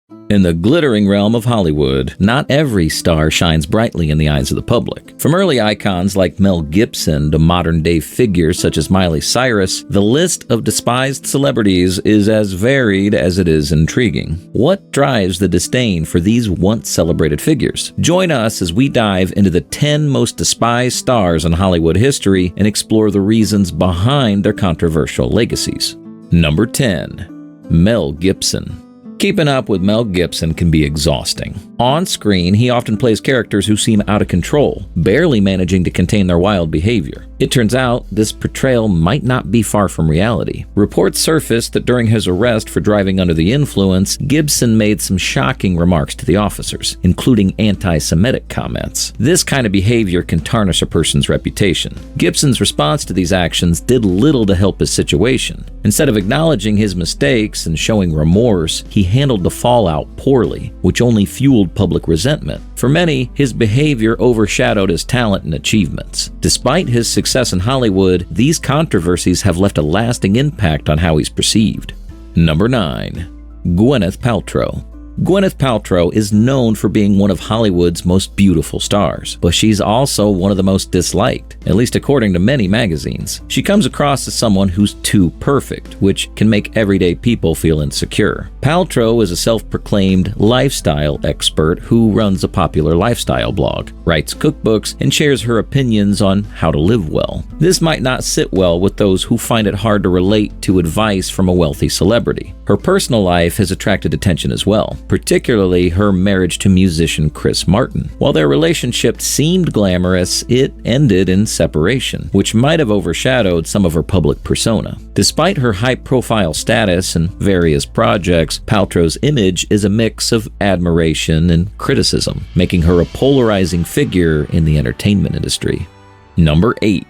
In the glittering realm of Hollywood, not every star shines brightly in the eyes of the public. From early icons like Mel Gibson to modern-day figures such as Miley Cyrus, the list of despised celebrities is as varied as it is intriguing. What drives the disdain for these once-celebrated figures? Join us as we dive into the 10 most despised stars in Hollywood history and explore the reasons behind their controversial legacies. Number 10. Mel Gibson. Keeping up with Mel Gibson can be exhausting. On screen, he often plays characters who seem out of control, barely managing to contain their wild behavior. It turns out this portrayal might not be far from reality. Reports surfaced that during his arrest for driving under the influence, Gibson made some shocking remarks to the officers, including anti-Semitic comments. This kind of behavior can tarnish a person's reputation. Gibson's response to these actions did little to help his situation. Instead of acknowledging his mistakes and showing remorse, he handled the fallout poorly, which only fueled public resentment. For many, his behavior overshadowed his talent and achievements. Despite his success in Hollywood, these controversies have left a lasting impact on how he's perceived. Number 9. Gwyneth Paltrow. Gwyneth Paltrow is known for being one of Hollywood's most beautiful stars, but she's also one of the most disliked, at least according to many magazines. She comes across as someone who's too perfect, which can make everyday people feel insecure. Paltrow is a self-proclaimed lifestyle expert who runs a popular lifestyle blog, writes cookbooks, and shares her opinions on how to live well. This might not sit well with those who find it hard to relate to advice from a wealthy celebrity. Her personal life has attracted attention as well, particularly her marriage to musician Chris Martin. While their relationship seemed glamorous, it ended in separation, which might have overshadowed some of her public persona. Despite her high-profile status and various projects, Paltrow's image is a mix of admiration and criticism, making her a polarizing figure in the entertainment industry. Number 8.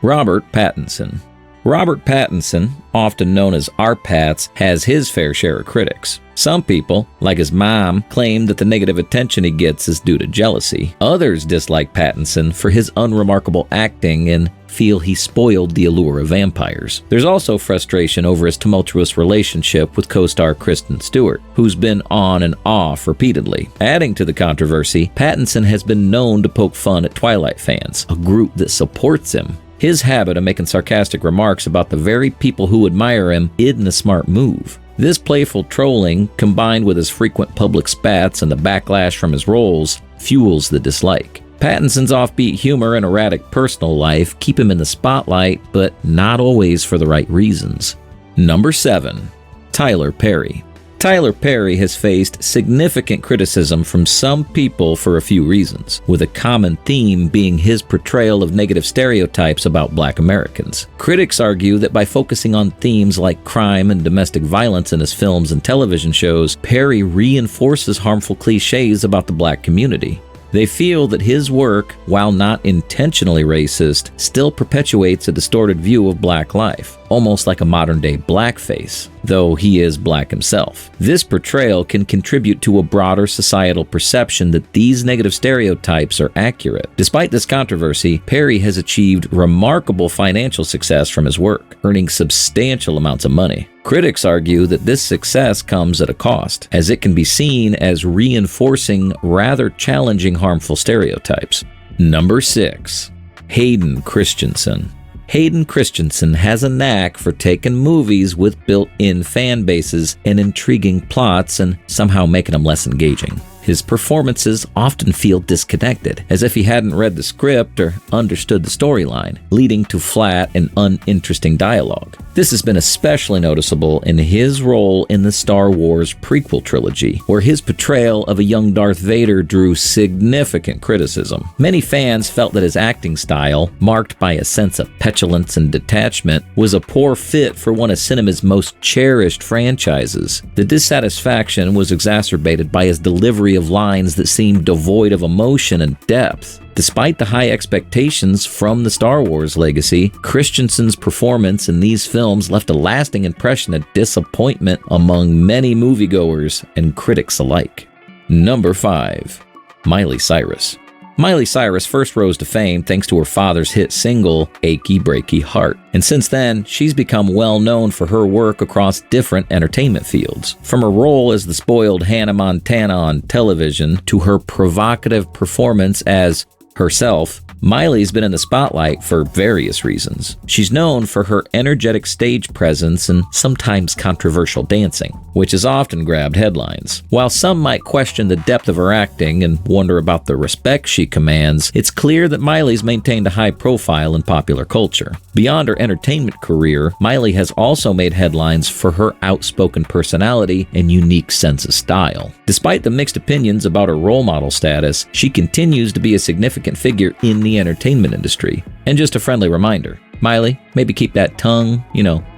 Robert Pattinson. Robert Pattinson, often known as R-Pats, has his fair share of critics. Some people, like his mom, claim that the negative attention he gets is due to jealousy. Others dislike Pattinson for his unremarkable acting and feel he spoiled the allure of vampires. There's also frustration over his tumultuous relationship with co-star Kristen Stewart, who's been on and off repeatedly. Adding to the controversy, Pattinson has been known to poke fun at Twilight fans, a group that supports him. His habit of making sarcastic remarks about the very people who admire him isn't a smart move. This playful trolling, combined with his frequent public spats and the backlash from his roles, fuels the dislike. Pattinson's offbeat humor and erratic personal life keep him in the spotlight, but not always for the right reasons. Number 7. Tyler Perry. Tyler Perry has faced significant criticism from some people for a few reasons, with a common theme being his portrayal of negative stereotypes about Black Americans. Critics argue that by focusing on themes like crime and domestic violence in his films and television shows, Perry reinforces harmful cliches about the Black community. They feel that his work, while not intentionally racist, still perpetuates a distorted view of Black life, almost like a modern-day blackface, though he is Black himself. This portrayal can contribute to a broader societal perception that these negative stereotypes are accurate. Despite this controversy, Perry has achieved remarkable financial success from his work, earning substantial amounts of money. Critics argue that this success comes at a cost, as it can be seen as reinforcing rather challenging harmful stereotypes. Number 6. Hayden Christensen. Hayden Christensen has a knack for taking movies with built-in fan bases and intriguing plots and somehow making them less engaging. His performances often feel disconnected, as if he hadn't read the script or understood the storyline, leading to flat and uninteresting dialogue. This has been especially noticeable in his role in the Star Wars prequel trilogy, where his portrayal of a young Darth Vader drew significant criticism. Many fans felt that his acting style, marked by a sense of petulance and detachment, was a poor fit for one of cinema's most cherished franchises. The dissatisfaction was exacerbated by his delivery of lines that seemed devoid of emotion and depth. Despite the high expectations from the Star Wars legacy, Christensen's performance in these films left a lasting impression of disappointment among many moviegoers and critics alike. Number 5. Miley Cyrus. Miley Cyrus first rose to fame thanks to her father's hit single, Achy Breaky Heart. And since then, she's become well known for her work across different entertainment fields. From her role as the spoiled Hannah Montana on television to her provocative performance as herself, Miley's been in the spotlight for various reasons. She's known for her energetic stage presence and sometimes controversial dancing, which has often grabbed headlines. While some might question the depth of her acting and wonder about the respect she commands, it's clear that Miley's maintained a high profile in popular culture. Beyond her entertainment career, Miley has also made headlines for her outspoken personality and unique sense of style. Despite the mixed opinions about her role model status, she continues to be a significant figure in the entertainment industry. And just a friendly reminder, Miley, maybe keep that tongue,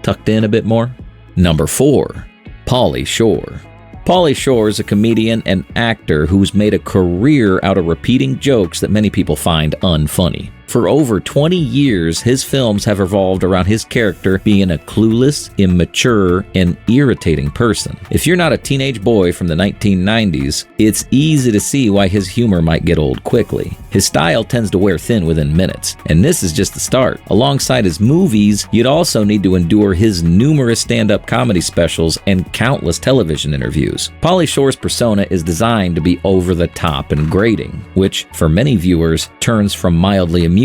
tucked in a bit more. Number 4. Paulie Shore. Paulie Shore is a comedian and actor who's made a career out of repeating jokes that many people find unfunny. For over 20 years, his films have revolved around his character being a clueless, immature, and irritating person. If you're not a teenage boy from the 1990s, it's easy to see why his humor might get old quickly. His style tends to wear thin within minutes, and this is just the start. Alongside his movies, you'd also need to endure his numerous stand-up comedy specials and countless television interviews. Paulie Shore's persona is designed to be over the top and grating, which, for many viewers, turns from mildly amusing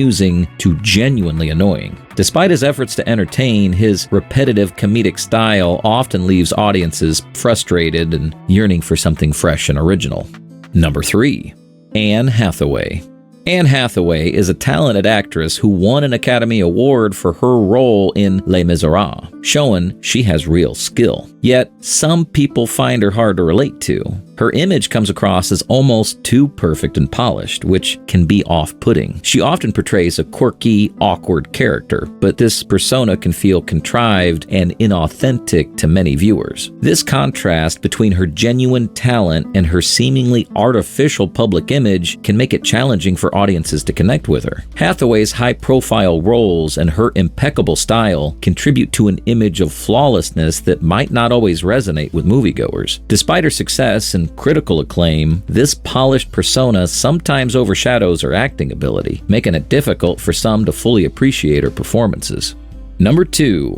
to genuinely annoying. Despite his efforts to entertain, his repetitive comedic style often leaves audiences frustrated and yearning for something fresh and original. Number 3. Anne Hathaway. Anne Hathaway is a talented actress who won an Academy Award for her role in Les Miserables, showing she has real skill. Yet, some people find her hard to relate to. Her image comes across as almost too perfect and polished, which can be off-putting. She often portrays a quirky, awkward character, but this persona can feel contrived and inauthentic to many viewers. This contrast between her genuine talent and her seemingly artificial public image can make it challenging for audiences to connect with her. Hathaway's high-profile roles and her impeccable style contribute to an image of flawlessness that might not always resonate with moviegoers. Despite her success and critical acclaim, this polished persona sometimes overshadows her acting ability, making it difficult for some to fully appreciate her performances. Number 2.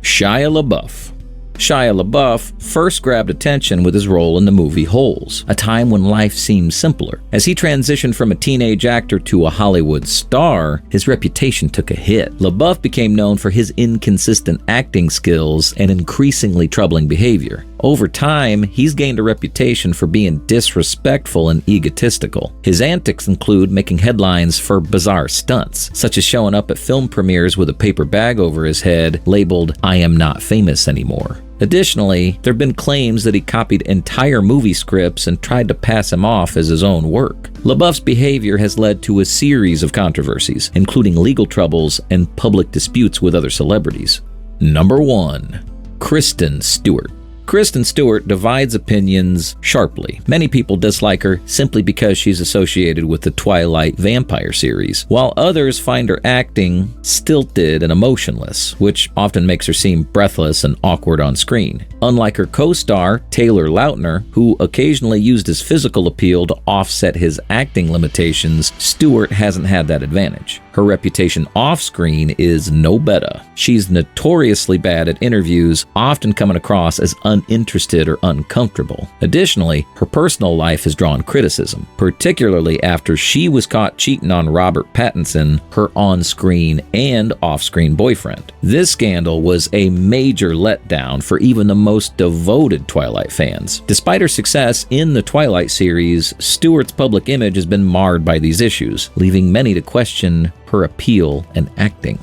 Shyia Lauff. Shyia Lauff first grabbed attention with his role in the movie Holes, a time when life seemed simpler. As he transitioned from a teenage actor to a Hollywood star, his reputation took a hit. LaBeouf became known for his inconsistent acting skills and increasingly troubling behavior. Over time, he's gained a reputation for being disrespectful and egotistical. His antics include making headlines for bizarre stunts, such as showing up at film premieres with a paper bag over his head labeled, "I am not famous anymore." Additionally, there have been claims that he copied entire movie scripts and tried to pass them off as his own work. LaBeouf's behavior has led to a series of controversies, including legal troubles and public disputes with other celebrities. Number 1. Kristen Stewart. Kristen Stewart divides opinions sharply. Many people dislike her simply because she's associated with the Twilight vampire series, while others find her acting stilted and emotionless, which often makes her seem breathless and awkward on screen. Unlike her co-star, Taylor Lautner, who occasionally used his physical appeal to offset his acting limitations, Stewart hasn't had that advantage. Her reputation off-screen is no better. She's notoriously bad at interviews, often coming across as uninterested or uncomfortable. Additionally, her personal life has drawn criticism, particularly after she was caught cheating on Robert Pattinson, her on-screen and off-screen boyfriend. This scandal was a major letdown for even the most devoted Twilight fans. Despite her success in the Twilight series, Stewart's public image has been marred by these issues, leaving many to question her appeal and acting.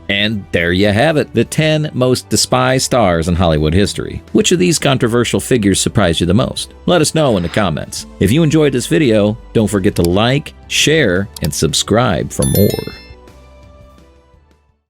And there you have it, the 10 most despised stars in Hollywood history. Which of these controversial figures surprised you the most? Let us know in the comments. If you enjoyed this video, don't forget to like, share, and subscribe for more.